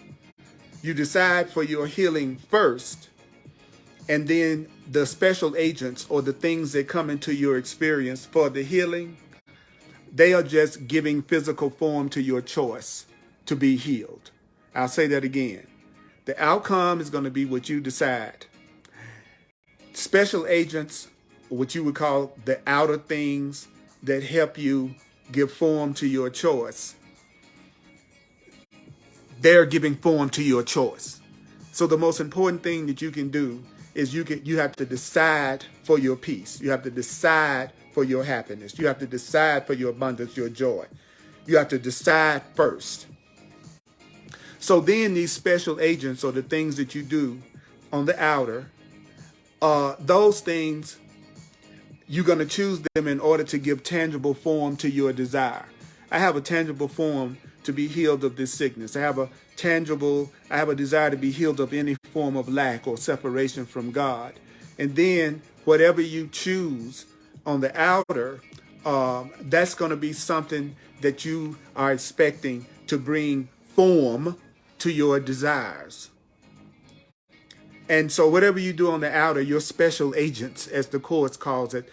Speaker 1: You decide for your healing first, and then the special agents or the things that come into your experience for the healing, they are just giving physical form to your choice to be healed. I'll say that again. The outcome is going to be what you decide. Special agents, what you would call the outer things that help you give form to your choice, they're giving form to your choice. So the most important thing that you can do is you have to decide for your peace. You have to decide for your happiness. You have to decide for your abundance, your joy. You have to decide first. So then these special agents, or the things that you do on the outer, those things, you're going to choose them in order to give tangible form to your desire. I have a tangible form to be healed of this sickness. I have a desire to be healed of any form of lack or separation from God. And then whatever you choose on the outer, that's going to be something that you are expecting to bring form to your desires. And so whatever you do on the outer, your special agents, as the courts calls it,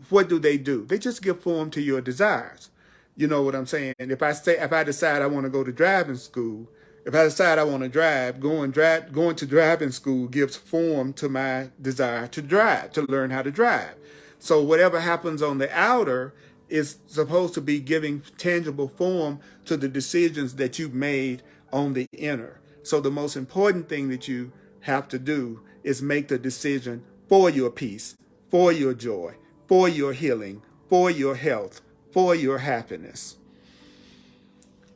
Speaker 1: what do? They just give form to your desires. You know what I'm saying? If I decide I want to go to driving school, if I decide I want to drive, going to driving school gives form to my desire to drive, to learn how to drive. So whatever happens on the outer is supposed to be giving tangible form to the decisions that you've made on the inner. So the most important thing that you have to do is make the decision for your peace, for your joy, for your healing, for your health, for your happiness.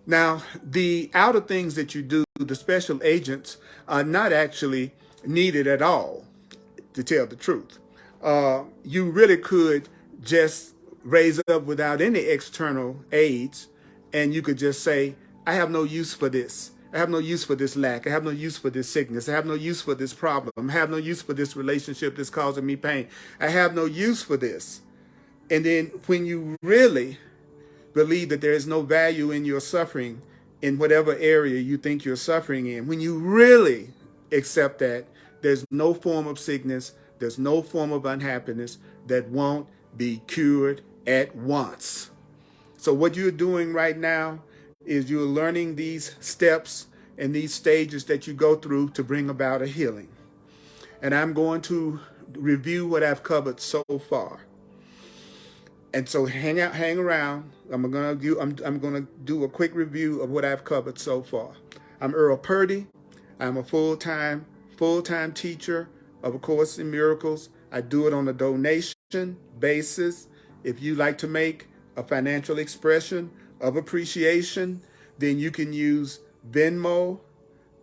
Speaker 1: Now, the outer things that you do, the special agents, are not actually needed at all, to tell the truth. You really could just raise up without any external aids, and you could just say, I have no use for this. I have no use for this lack. I have no use for this sickness. I have no use for this problem. I have no use for this relationship that's causing me pain. I have no use for this. And then when you really believe that there is no value in your suffering in whatever area you think you're suffering in, when you really accept that, there's no form of sickness, there's no form of unhappiness that won't be cured at once. So what you're doing right now is you're learning these steps and these stages that you go through to bring about a healing. And I'm going to review what I've covered so far. And so hang around. I'm gonna do a quick review of what I've covered so far. I'm Earl Purdy. I'm a full-time teacher of A Course in Miracles. I do it on a donation basis. If you like to make a financial expression of appreciation, then you can use Venmo,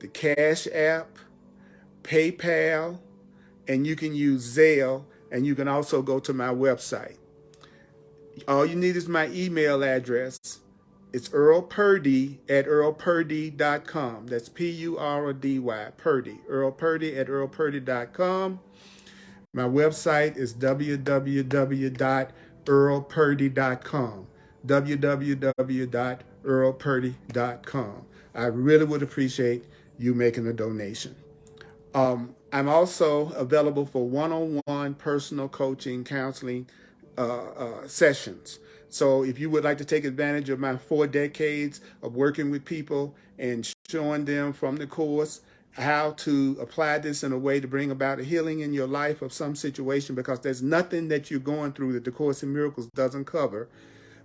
Speaker 1: the Cash App, PayPal, and you can use Zelle, and you can also go to my website. All you need is my email address. It's Earl Purdy at earlpurdy.com. That's P-U-R-D-Y, Purdy. Earl Purdy at earlpurdy.com. My website is www.earlpurdy.com. www.earlpurdy.com. I really would appreciate you making a donation. I'm also available for one-on-one personal coaching, counseling sessions. So if you would like to take advantage of my 4 decades of working with people and showing them from the course how to apply this in a way to bring about a healing in your life of some situation, because there's nothing that you're going through that the Course in Miracles doesn't cover,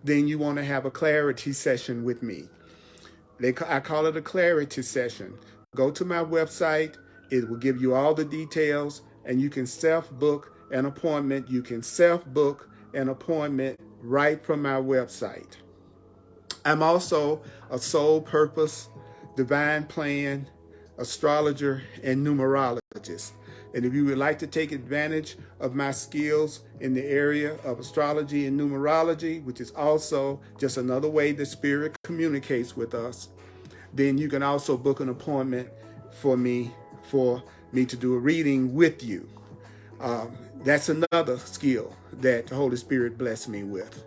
Speaker 1: then you want to have a clarity session with me. I call it a clarity session. Go to my website. It will give you all the details, and you can self-book an appointment. You can self-book an appointment right from my website. I'm also a soul purpose, divine plan, astrologer, and numerologist. And if you would like to take advantage of my skills in the area of astrology and numerology, which is also just another way the spirit communicates with us, then you can also book an appointment for me to do a reading with you. That's another skill that the Holy Spirit blessed me with.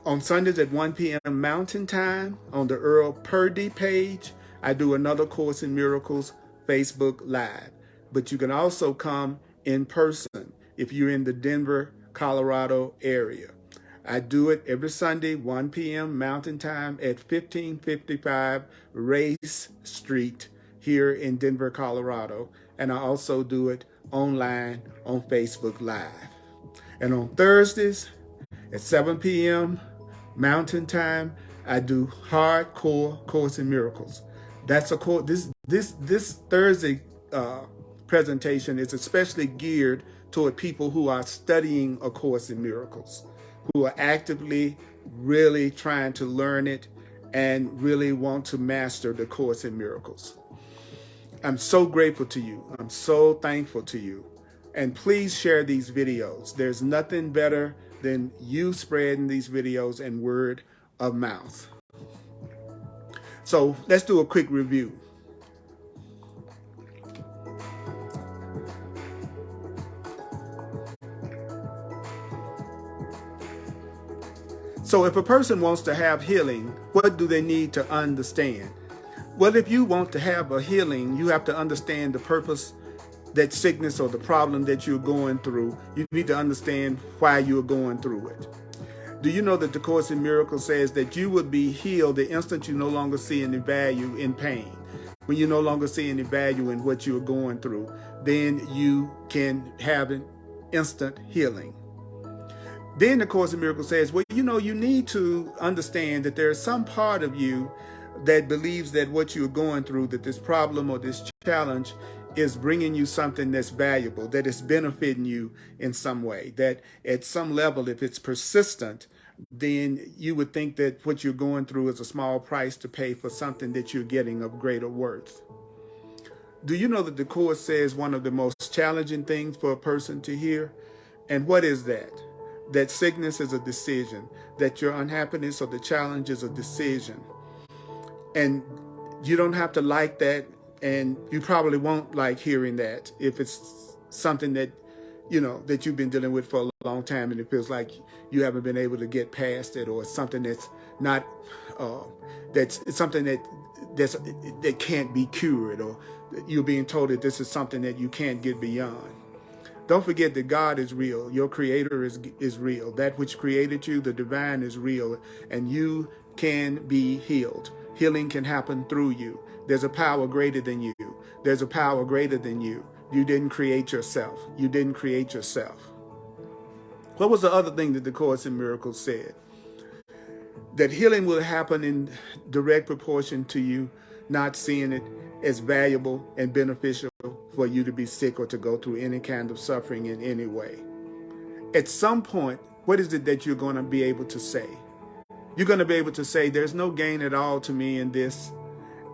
Speaker 1: On Sundays at 1 p.m. Mountain Time, on the Earl Purdy page, I do another Course in Miracles Facebook Live. But you can also come in person if you're in the Denver, Colorado area. I do it every Sunday, 1 p.m. Mountain Time at 1555 Race Street here in Denver, Colorado. And I also do it online on Facebook Live. And on Thursdays at 7 p.m. Mountain Time, I do Hardcore Course in Miracles. That's a course. This Thursday presentation is especially geared toward people who are studying A Course in Miracles, who are actively really trying to learn it and really want to master the Course in Miracles. I'm so grateful to you. I'm so thankful to you. And please share these videos. There's nothing better than you spreading these videos and word of mouth. So let's do a quick review. So if a person wants to have healing, what do they need to understand? Well, if you want to have a healing, you have to understand the purpose, that sickness or the problem that you're going through. You need to understand why you're going through it. Do you know that the Course in Miracles says that you will be healed the instant you no longer see any value in pain? When you no longer see any value in what you're going through, then you can have an instant healing. Then the Course in Miracles says, well, you know, you need to understand that there is some part of you that believes that what you're going through, that this problem or this challenge is bringing you something that's valuable, that it's benefiting you in some way, that at some level, if it's persistent, then you would think that what you're going through is a small price to pay for something that you're getting of greater worth. Do you know that the Course says one of the most challenging things for a person to hear? And what is that? That sickness is a decision, that your unhappiness or the challenge is a decision. And you don't have to like that, and you probably won't like hearing that if it's something that, that you've been dealing with for a long time and it feels like you haven't been able to get past it, or something that's not, that's something that can't be cured, or you're being told that this is something that you can't get beyond. Don't forget that God is real. Your Creator is real. That which created you, the divine, is real, and you can be healed. Healing can happen through you. There's a power greater than you. There's a power greater than you. You didn't create yourself. You didn't create yourself. What was the other thing that the Course in Miracles said? That healing will happen in direct proportion to you not seeing it as valuable and beneficial for you to be sick or to go through any kind of suffering in any way. At some point, what is it that you're going to be able to say? You're going to be able to say, there's no gain at all to me in this,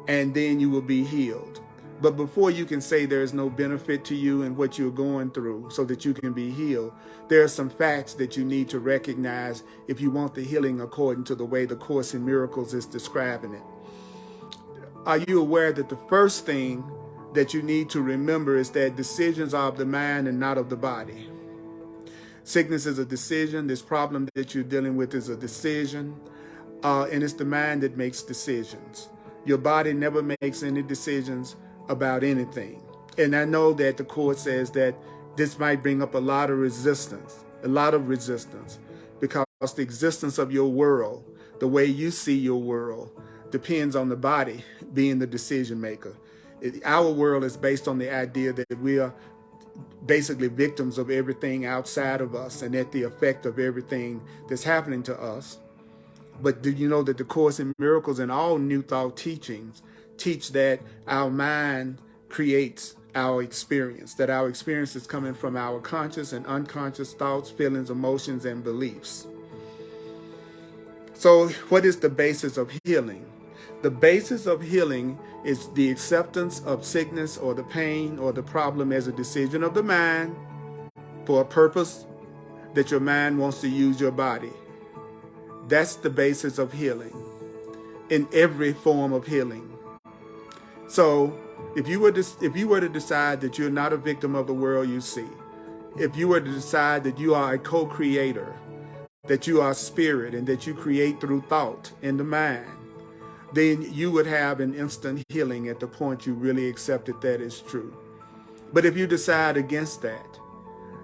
Speaker 1: and then you will be healed. But before you can say there's no benefit to you in what you're going through so that you can be healed, there are some facts that you need to recognize if you want the healing according to the way the Course in Miracles is describing it. Are you aware that the first thing that you need to remember is that decisions are of the mind and not of the body? Sickness is a decision. This problem that you're dealing with is a decision, and it's the mind that makes decisions. Your body never makes any decisions about anything. And I know that the Course says that this might bring up a lot of resistance, because the existence of your world, the way you see your world, depends on the body being the decision maker. Our world is based on the idea that we are basically victims of everything outside of us and at the effect of everything that's happening to us. But do you know that the Course in Miracles and all New Thought teachings teach that our mind creates our experience, that our experience is coming from our conscious and unconscious thoughts, feelings, emotions, and beliefs. So what is the basis of healing? The basis of healing is the acceptance of sickness or the pain or the problem as a decision of the mind for a purpose that your mind wants to use your body. That's the basis of healing in every form of healing. So if you were to decide that you're not a victim of the world you see, if you were to decide that you are a co-creator, that you are spirit and that you create through thought in the mind, then you would have an instant healing at the point you really accepted that is true. But if you decide against that,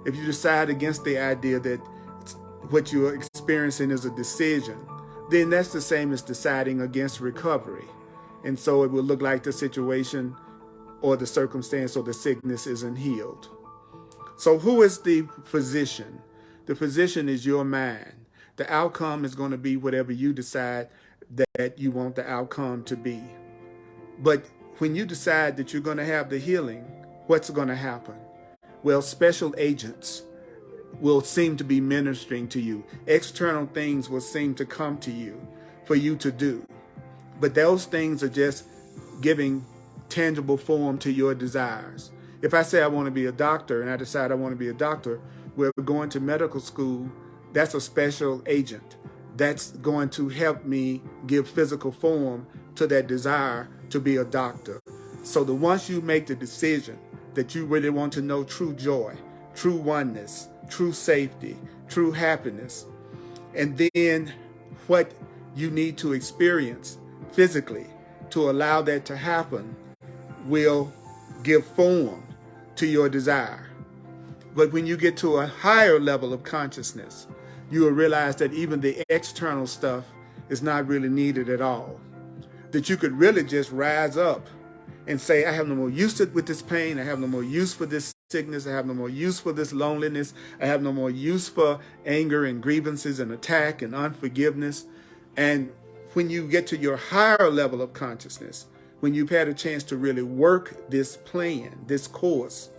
Speaker 1: if you decide against the idea that what you're experiencing is a decision, then that's the same as deciding against recovery. And so it will look like the situation or the circumstance or the sickness isn't healed. So who is the physician? The physician is your mind. The outcome is going to be whatever you decide that you want the outcome to be. But when you decide that you're going to have the healing, what's going to happen? Well, special agents will seem to be ministering to you. External things will seem to come to you for you to do. But those things are just giving tangible form to your desires. If I say I want to be a doctor and I decide I want to be a doctor, we're going to medical school, that's a special agent. That's going to help me give physical form to that desire to be a doctor. So once you make the decision that you really want to know true joy, true oneness, true safety, true happiness, and then what you need to experience physically to allow that to happen will give form to your desire. But when you get to a higher level of consciousness, you will realize that even the external stuff is not really needed at all. That you could really just rise up and say, I have no more use with this pain. I have no more use for this sickness. I have no more use for this loneliness. I have no more use for anger and grievances and attack and unforgiveness. And when you get to your higher level of consciousness, when you've had a chance to really work this plan, this course,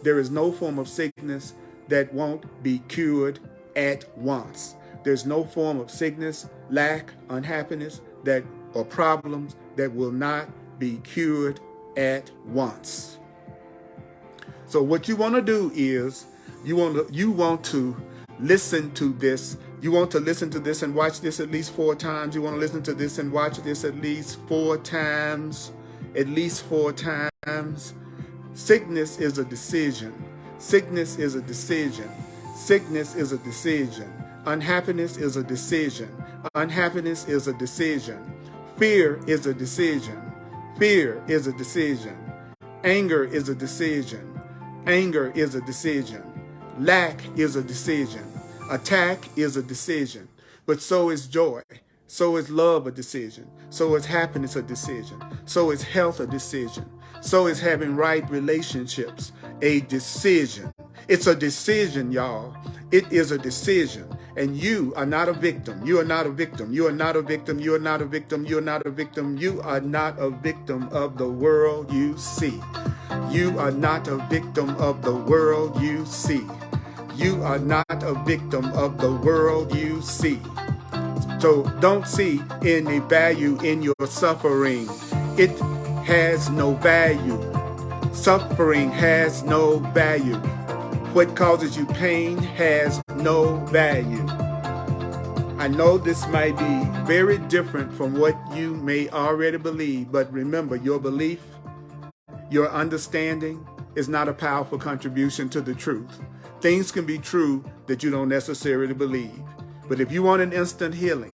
Speaker 1: there is no form of sickness that won't be cured at once. There's no form of sickness, lack, unhappiness, or problems that will not be cured at once. So what you want to do is you want to listen to this. You want to listen to this and watch this at least 4 times. You want to listen to this and watch this at least 4 times. At least 4 times. Sickness is a decision. Sickness is a decision. Sickness is a decision. Unhappiness is a decision. Unhappiness is a decision. Fear is a decision. Fear is a decision. Anger is a decision. Anger is a decision. Lack is a decision. Attack is a decision. But so is joy. So is love a decision. So is happiness a decision. So is health a decision. So is having right relationships a decision. It's a decision, y'all. It is a decision. And you are not a victim. You are not a victim. You are not a victim. You are not a victim. You are not a victim. You are not a victim of the world you see. You are not a victim of the world you see. You are not a victim of the world you see. So don't see any value in your suffering. It has no value. Suffering has no value. What causes you pain has no value. I know this might be very different from what you may already believe, but remember, your belief, your understanding is not a powerful contribution to the truth. Things can be true that you don't necessarily believe. But if you want an instant healing,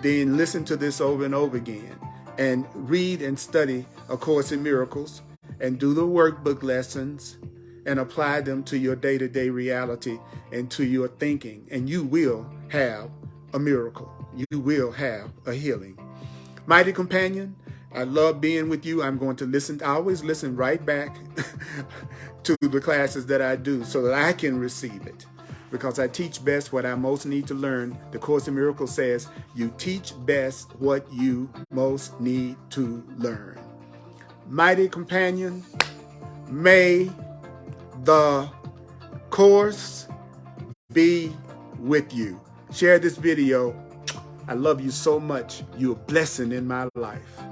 Speaker 1: then listen to this over and over again and read and study A Course in Miracles and do the workbook lessons and apply them to your day-to-day reality and to your thinking, and you will have a miracle. You will have a healing. Mighty companion, I love being with you. I'm going to listen. I always listen right back to the classes that I do so that I can receive it, because I teach best what I most need to learn. The Course in Miracles says you teach best what you most need to learn. Mighty companion, may the Course be with you. Share this video. I love you so much. You're a blessing in my life.